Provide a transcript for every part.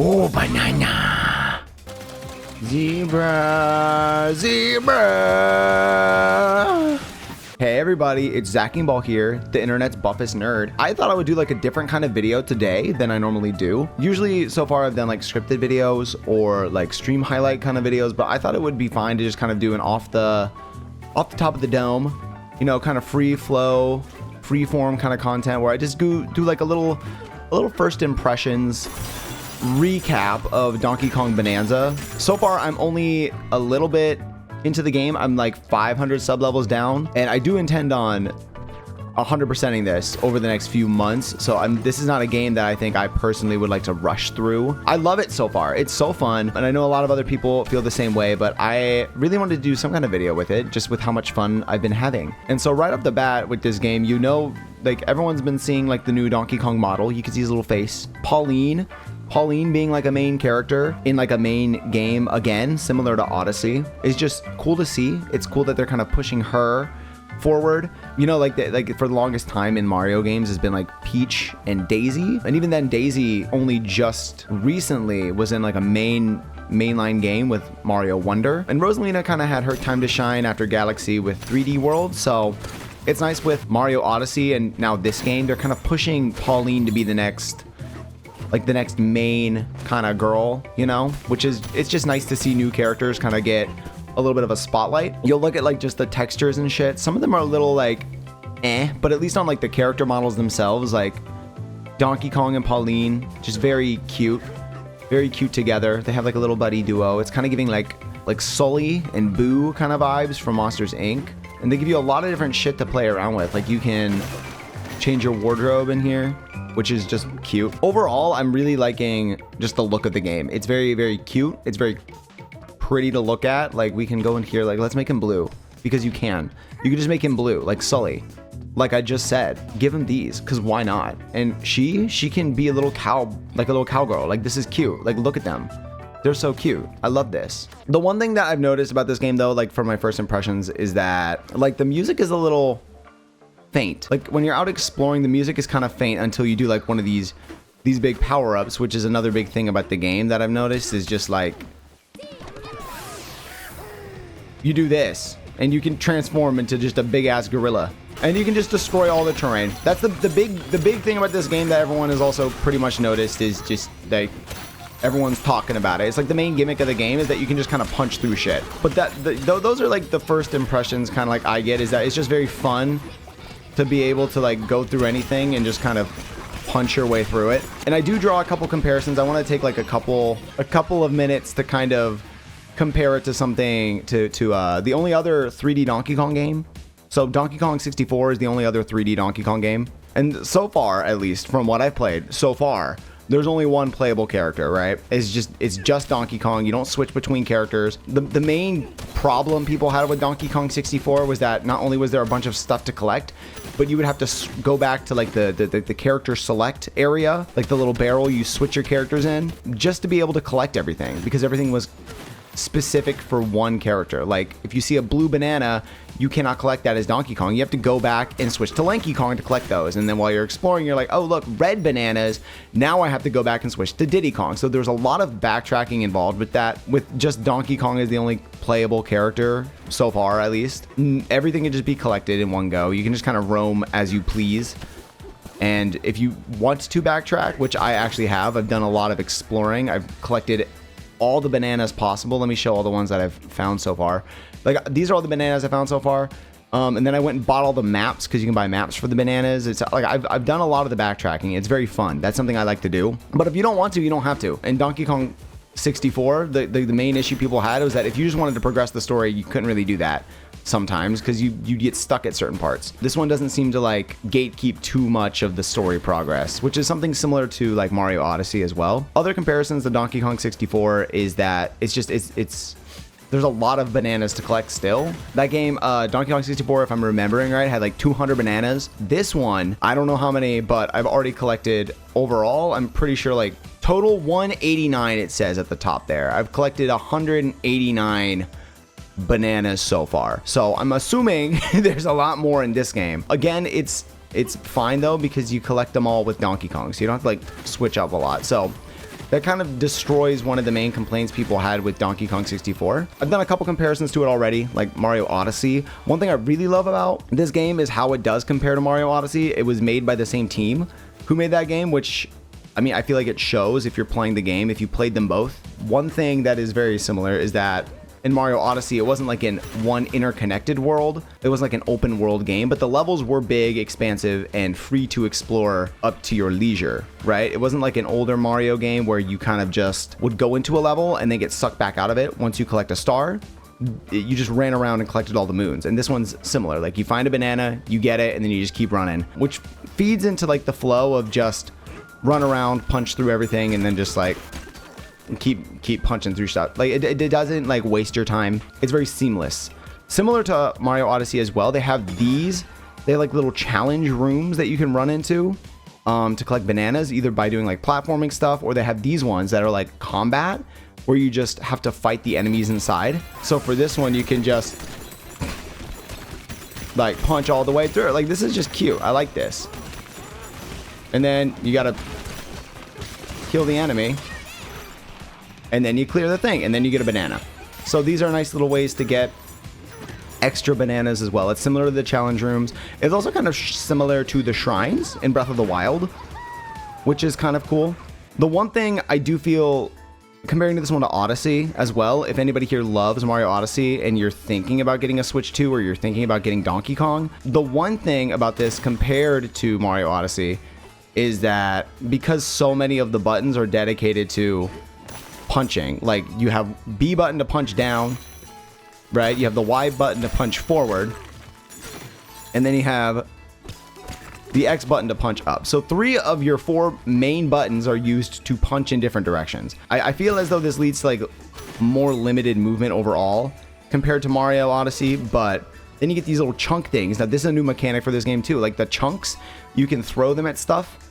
Oh, banana. Zebra. Zebra. Hey everybody, it's ZackingBall here, the internet's buffest nerd. I thought I would do like a different kind of video today than I normally do. Usually so far I've done like scripted videos or like stream highlight kind of videos, but I thought it would be fine to just kind of do an off the top of the dome, you know, kind of free flow, free form kind of content where I just do like a little first impressions recap of Donkey Kong Bananza. So far I'm only a little bit into the game. I'm like 500 sub levels down, and I do intend on 100%ing this over the next few months. So this is not a game that I think I personally would like to rush through. I love it so far. It's so fun, and I know a lot of other people feel the same way, but I really wanted to do some kind of video with it, just with how much fun I've been having. And so right off the bat with this game, you know, like everyone's been seeing like the new Donkey Kong model. You can see his little face. Pauline being like a main character in like a main game again, similar to Odyssey, is just cool to see. It's cool that they're kind of pushing her forward. You know, like for the longest time in Mario games has been like Peach and Daisy, and even then Daisy only just recently was in like a mainline game with Mario Wonder, and Rosalina kind of had her time to shine after Galaxy with 3D World. So it's nice with Mario Odyssey and now this game, they're kind of pushing Pauline to be the next main kind of girl, you know, which is, it's just nice to see new characters kind of get a little bit of a spotlight. You'll look at like just the textures and shit. Some of them are a little like but at least on like the character models themselves, like Donkey Kong and Pauline, just very cute together. They have like a little buddy duo. It's kind of giving like Sully and Boo kind of vibes from Monsters Inc. And they give you a lot of different shit to play around with. Like you can change your wardrobe in here, which is just cute. Overall, I'm really liking just the look of the game. It's very, very cute. It's very pretty to look at. Like we can go in here, like let's make him blue, because you can just make him blue, like Sully. Like I just said, give him these, because why not? And she can be a little cowgirl. Like this is cute. Like look at them. They're so cute. I love this. The one thing that I've noticed about this game though, like from my first impressions, is that like the music is a little faint. Like when you're out exploring, the music is kind of faint until you do like one of these big power-ups, which is another big thing about the game that I've noticed, is just like you do this and you can transform into just a big ass gorilla, and you can just destroy all the terrain. That's the big thing about this game that everyone has also pretty much noticed, is just like everyone's talking about it. It's like the main gimmick of the game is that you can just kind of punch through shit. But those are like the first impressions kind of like I get, is that it's just very fun to be able to like go through anything and just kind of punch your way through it. And I do draw a couple comparisons. I want to take like a couple of minutes to kind of compare it to something to the only other 3D Donkey Kong game. So Donkey Kong 64 is the only other 3D Donkey Kong game. And so far, at least from what I've played so far, there's only one playable character, right? It's just Donkey Kong. You don't switch between characters. The main problem people had with Donkey Kong 64 was that not only was there a bunch of stuff to collect, but you would have to go back to like the character select area, like the little barrel you switch your characters in, just to be able to collect everything, because everything was specific for one character. Like if you see a blue banana, you cannot collect that as Donkey Kong. You have to go back and switch to Lanky Kong to collect those. And then while you're exploring, you're like, oh look, red bananas. Now I have to go back and switch to Diddy Kong. So there's a lot of backtracking involved with that. With just Donkey Kong as the only playable character so far, at least, everything can just be collected in one go. You can just kind of roam as you please. And if you want to backtrack, which I actually have, I've done a lot of exploring. I've collected all the bananas possible. Let me show all the ones that I've found so far. Like these are all the bananas I found so far. And then I went and bought all the maps, because you can buy maps for the bananas. It's like I've done a lot of the backtracking. It's very fun. That's something I like to do. But if you don't want to, you don't have to. And Donkey Kong 64, the main issue people had was that if you just wanted to progress the story, you couldn't really do that sometimes, because you get stuck at certain parts. This one doesn't seem to like gatekeep too much of the story progress, which is something similar to like Mario Odyssey as well. Other comparisons to Donkey Kong 64 is that it's there's a lot of bananas to collect still. That game, Donkey Kong 64, if I'm remembering right, had like 200 bananas. This one, I don't know how many, but I've already collected overall, I'm pretty sure like total 189 it says at the top there. I've collected 189 bananas so far. So I'm assuming there's a lot more in this game. Again, it's fine though, because you collect them all with Donkey Kong, so you don't have to like switch up a lot. So that kind of destroys one of the main complaints people had with Donkey Kong 64. I've done a couple comparisons to it already, like Mario Odyssey. One thing I really love about this game is how it does compare to Mario Odyssey. It was made by the same team who made that game, which, I mean, I feel like it shows if you're playing the game, if you played them both. One thing that is very similar is that in Mario Odyssey, it wasn't like in one interconnected world. It was like an open world game, but the levels were big, expansive, and free to explore up to your leisure, right? It wasn't like an older Mario game where you kind of just would go into a level and then get sucked back out of it once you collect a star. You just ran around and collected all the moons. And this one's similar. Like, you find a banana, you get it, and then you just keep running, which feeds into like the flow of just run around, punch through everything, and then just like keep punching through stuff. Like, it doesn't like waste your time. It's very seamless. Similar to Mario Odyssey as well, they have like little challenge rooms that you can run into to collect bananas, either by doing like platforming stuff, or they have these ones that are like combat, where you just have to fight the enemies inside. So for this one, you can just like punch all the way through. Like, this is just cute. I like this. And then you gotta kill the enemy, and then you clear the thing, and then you get a banana. So these are nice little ways to get extra bananas as well. It's similar to the challenge rooms. It's also kind of similar to the shrines in Breath of the Wild, which is kind of cool. The one thing I do feel, comparing to this one to Odyssey as well, if anybody here loves Mario Odyssey and you're thinking about getting a Switch 2, or you're thinking about getting Donkey Kong, the one thing about this compared to Mario Odyssey is that because so many of the buttons are dedicated to punching, like you have B button to punch down, right? You have the Y button to punch forward, and then you have the X button to punch up. So 3 of your 4 main buttons are used to punch in different directions. I feel as though this leads to like more limited movement overall compared to Mario Odyssey, but then you get these little chunk things. Now, this is a new mechanic for this game too. Like, the chunks, you can throw them at stuff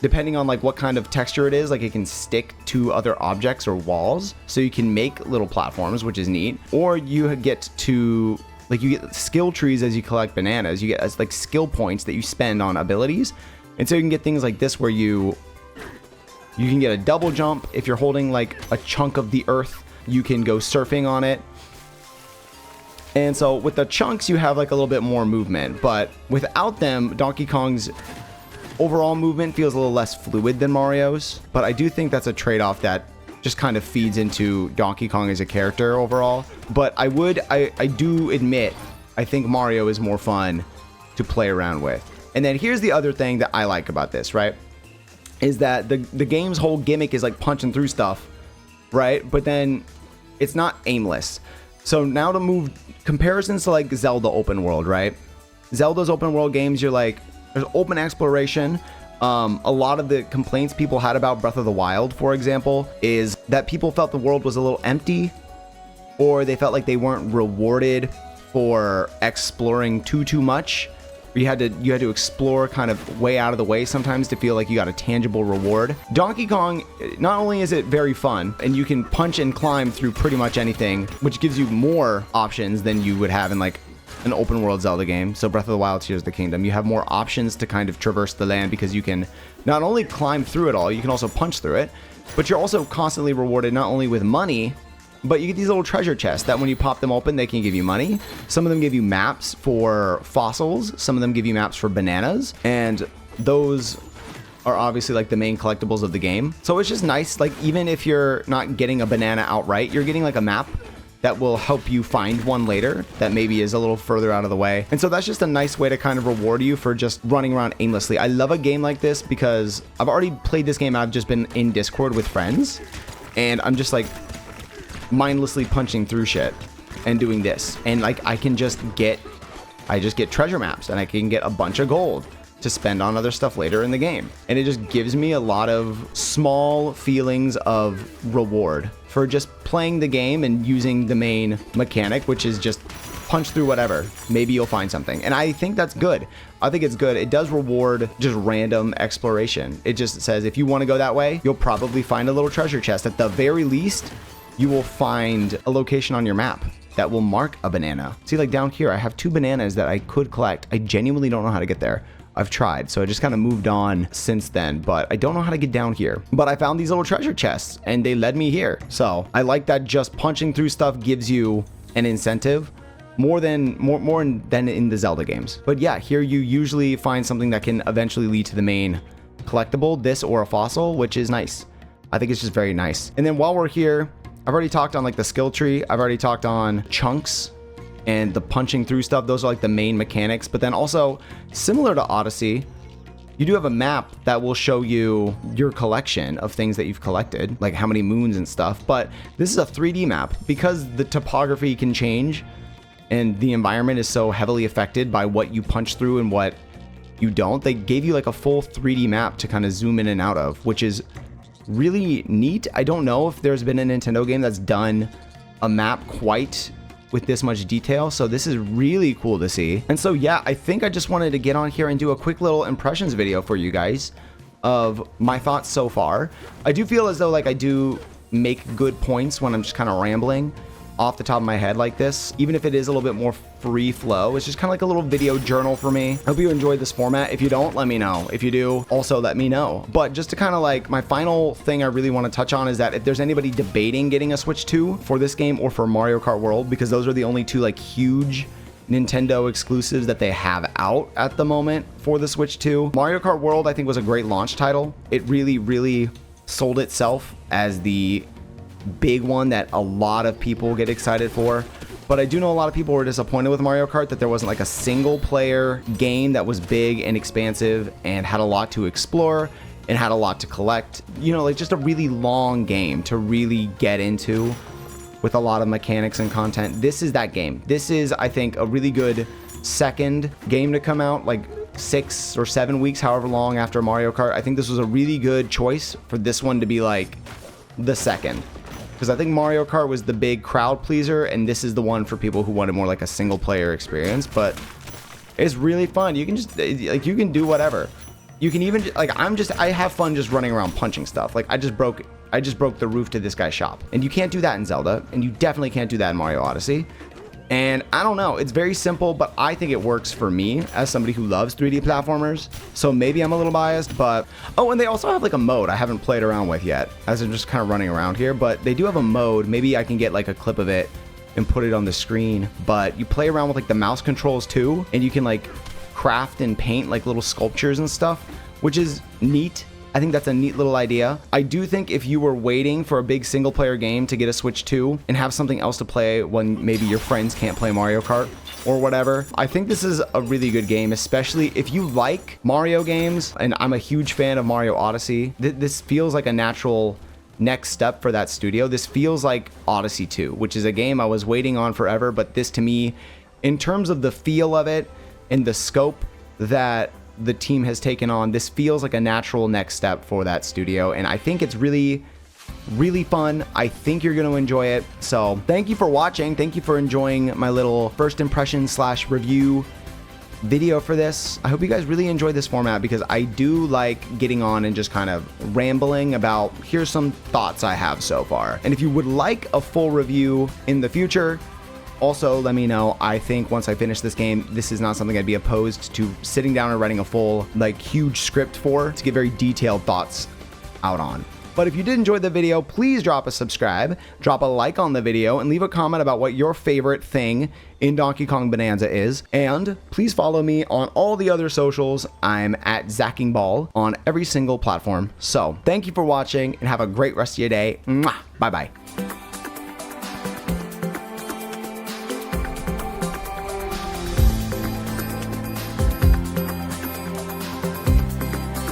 depending on like what kind of texture it is. Like, it can stick to other objects or walls, so you can make little platforms, which is neat. Or you get to like, you get skill trees as you collect bananas. You get as like skill points that you spend on abilities, and so you can get things like this where you can get a double jump if you're holding like a chunk of the earth. You can go surfing on it. And so with the chunks, you have like a little bit more movement, but without them, Donkey Kong's overall movement feels a little less fluid than Mario's. But I do think that's a trade-off that just kind of feeds into Donkey Kong as a character overall. But I do admit, I think Mario is more fun to play around with. And then here's the other thing that I like about this, right? Is that the game's whole gimmick is like punching through stuff, right? But then it's not aimless. So now to move comparisons to like Zelda open world, right? Zelda's open world games, you're like, there's open exploration. A lot of the complaints people had about Breath of the Wild, for example, is that people felt the world was a little empty, or they felt like they weren't rewarded for exploring too much. You had to explore kind of way out of the way sometimes to feel like you got a tangible reward. Donkey Kong, not only is it very fun, and you can punch and climb through pretty much anything, which gives you more options than you would have in like an open world Zelda game. So Breath of the Wild, Tears of the Kingdom, you have more options to kind of traverse the land, because you can not only climb through it all, you can also punch through it, but you're also constantly rewarded not only with money, but you get these little treasure chests that when you pop them open, they can give you money. Some of them give you maps for fossils. Some of them give you maps for bananas. And those are obviously like the main collectibles of the game. So it's just nice. Like, even if you're not getting a banana outright, you're getting like a map that will help you find one later that maybe is a little further out of the way. And so that's just a nice way to kind of reward you for just running around aimlessly. I love a game like this because I've already played this game. I've just been in Discord with friends, and I'm just like mindlessly punching through shit and doing this, and like I just get treasure maps, and I can get a bunch of gold to spend on other stuff later in the game, and it just gives me a lot of small feelings of reward for just playing the game and using the main mechanic, which is just punch through whatever. Maybe you'll find something, and I think that's good. I think it's good. It does reward just random exploration. It just says if you want to go that way, you'll probably find a little treasure chest. At the very least, you will find a location on your map that will mark a banana. See, like down here, I have 2 bananas that I could collect. I genuinely don't know how to get there. I've tried. So I just kind of moved on since then, but I don't know how to get down here. But I found these little treasure chests and they led me here. So I like that just punching through stuff gives you an incentive more than in the Zelda games. But yeah, here you usually find something that can eventually lead to the main collectible, this or a fossil, which is nice. I think it's just very nice. And then while we're here, I've already talked on like the skill tree. I've already talked on chunks and the punching through stuff. Those are like the main mechanics. But then also, similar to Odyssey, you do have a map that will show you your collection of things that you've collected, like how many moons and stuff. But this is a 3D map because the topography can change and the environment is so heavily affected by what you punch through and what you don't. They gave you like a full 3D map to kind of zoom in and out of, which is really neat. I don't know if there's been a Nintendo game that's done a map quite with this much detail, so this is really cool to see. And so yeah, I think I just wanted to get on here and do a quick little impressions video for you guys of my thoughts so far. I do feel as though like I do make good points when I'm just kind of rambling off the top of my head like this, even if it is a little bit more free flow. It's just kind of like a little video journal for me. I hope you enjoyed this format. If you don't, let me know. If you do, also let me know. But just to kind of like, my final thing I really want to touch on is that if there's anybody debating getting a Switch 2 for this game or for Mario Kart World, because those are the only two like huge Nintendo exclusives that they have out at the moment for the Switch 2. Mario Kart World, I think, was a great launch title. It really sold itself as the big one that a lot of people get excited for. But I do know a lot of people were disappointed with Mario Kart, that there wasn't like a single player game that was big and expansive and had a lot to explore and had a lot to collect. You know, like just a really long game to really get into with a lot of mechanics and content. This is that game. This is, I think, a really good second game to come out, like 6 or 7 weeks, however long after Mario Kart. I think this was a really good choice for this one to be like the second. Because I think Mario Kart was the big crowd pleaser, and this is the one for people who wanted more like a single player experience. But it's really fun. You can just like, you can do whatever. You can even like, I have fun just running around punching stuff. Like I just broke the roof to this guy's shop, and you can't do that in Zelda, and you definitely can't do that in Mario Odyssey. And I don't know, it's very simple, but I think it works for me as somebody who loves 3D platformers. So maybe I'm a little biased, but oh, and they also have like a mode I haven't played around with yet, as I'm just kind of running around here. But they do have a mode. Maybe I can get like a clip of it and put it on the screen. But you play around with like the mouse controls too, and you can like craft and paint like little sculptures and stuff, which is neat. I think that's a neat little idea. I do think if you were waiting for a big single player game to get a Switch 2 and have something else to play when maybe your friends can't play Mario Kart or whatever, I think this is a really good game, especially if you like Mario games, and I'm a huge fan of Mario Odyssey. This feels like a natural next step for that studio. This feels like Odyssey 2, which is a game I was waiting on forever, but this to me, in terms of the feel of it and the scope that the team has taken on, this feels like a natural next step for that studio, and I think it's really fun. I think you're going to enjoy it. So thank you for watching. Thank you for enjoying my little first impression / review video for this. I hope you guys really enjoyed this format, because I do like getting on and just kind of rambling about, here's some thoughts I have so far. And if you would like a full review in the future, also let me know. I think once I finish this game, this is not something I'd be opposed to sitting down and writing a full, like, huge script for, to get very detailed thoughts out on. But if you did enjoy the video, please drop a subscribe, drop a like on the video, and leave a comment about what your favorite thing in Donkey Kong Bananza is. And please follow me on all the other socials. I'm at ZackingBall on every single platform. So thank you for watching, and have a great rest of your day. Mwah! Bye-bye.